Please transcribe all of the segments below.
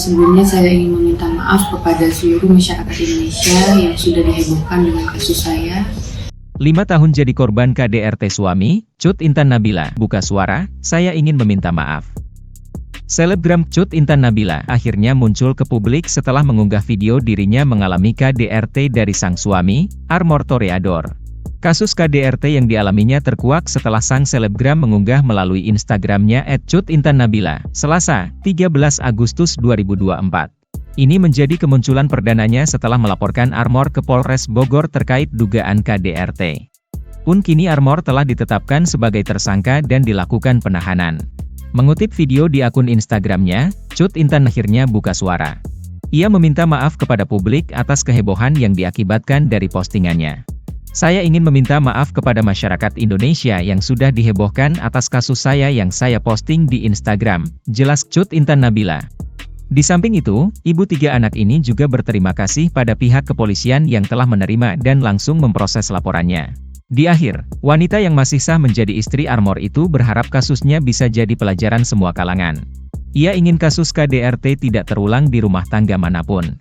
Sebelumnya saya ingin meminta maaf kepada seluruh masyarakat Indonesia yang sudah dihebohkan dengan kasus saya. 5 tahun jadi korban KDRT suami, Cut Intan Nabila, buka suara, saya ingin meminta maaf. Selebgram Cut Intan Nabila akhirnya muncul ke publik setelah mengunggah video dirinya mengalami KDRT dari sang suami, Armor Toreador. Kasus KDRT yang dialaminya terkuak setelah sang selebgram mengunggah melalui Instagramnya @cutintan_nabila, Selasa, 13 Agustus 2024. Ini menjadi kemunculan perdananya setelah melaporkan Armor ke Polres Bogor terkait dugaan KDRT. Pun kini Armor telah ditetapkan sebagai tersangka dan dilakukan penahanan. Mengutip video di akun Instagramnya, Cut Intan akhirnya buka suara. Ia meminta maaf kepada publik atas kehebohan yang diakibatkan dari postingannya. Saya ingin meminta maaf kepada masyarakat Indonesia yang sudah dihebohkan atas kasus saya yang saya posting di Instagram, jelas Cut Intan Nabila. Di samping itu, ibu 3 anak ini juga berterima kasih pada pihak kepolisian yang telah menerima dan langsung memproses laporannya. Di akhir, wanita yang masih sah menjadi istri Armor itu berharap kasusnya bisa jadi pelajaran semua kalangan. Ia ingin kasus KDRT tidak terulang di rumah tangga manapun.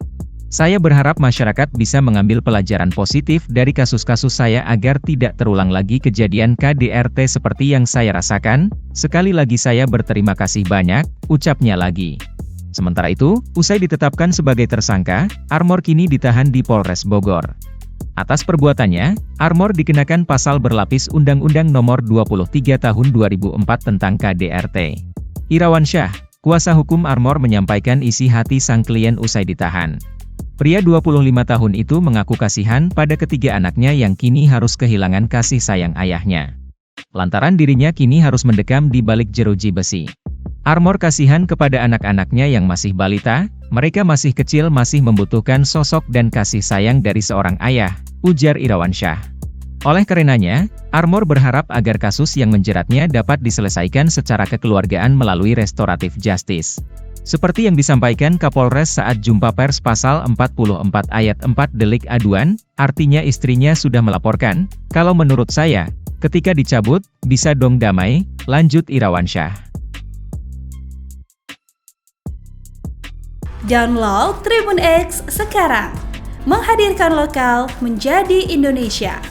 Saya berharap masyarakat bisa mengambil pelajaran positif dari kasus-kasus saya agar tidak terulang lagi kejadian KDRT seperti yang saya rasakan. Sekali lagi saya berterima kasih banyak, ucapnya lagi. Sementara itu, usai ditetapkan sebagai tersangka, Armor kini ditahan di Polres Bogor. Atas perbuatannya, Armor dikenakan pasal berlapis Undang-Undang Nomor 23 Tahun 2004 tentang KDRT. Irawan Syah, kuasa hukum Armor menyampaikan isi hati sang klien usai ditahan. Pria 25 tahun itu mengaku kasihan pada ketiga anaknya yang kini harus kehilangan kasih sayang ayahnya. Lantaran dirinya kini harus mendekam di balik jeruji besi. Armor kasihan kepada anak-anaknya yang masih balita, mereka masih kecil masih membutuhkan sosok dan kasih sayang dari seorang ayah, ujar Irawan Syah. Oleh karenanya, Armor berharap agar kasus yang menjeratnya dapat diselesaikan secara kekeluargaan melalui restoratif justice. Seperti yang disampaikan Kapolres saat jumpa pers pasal 44 ayat 4 delik aduan, artinya istrinya sudah melaporkan, kalau menurut saya, ketika dicabut, bisa dong damai, lanjut Irawan Syah. Download Tribun X sekarang, menghadirkan lokal menjadi Indonesia.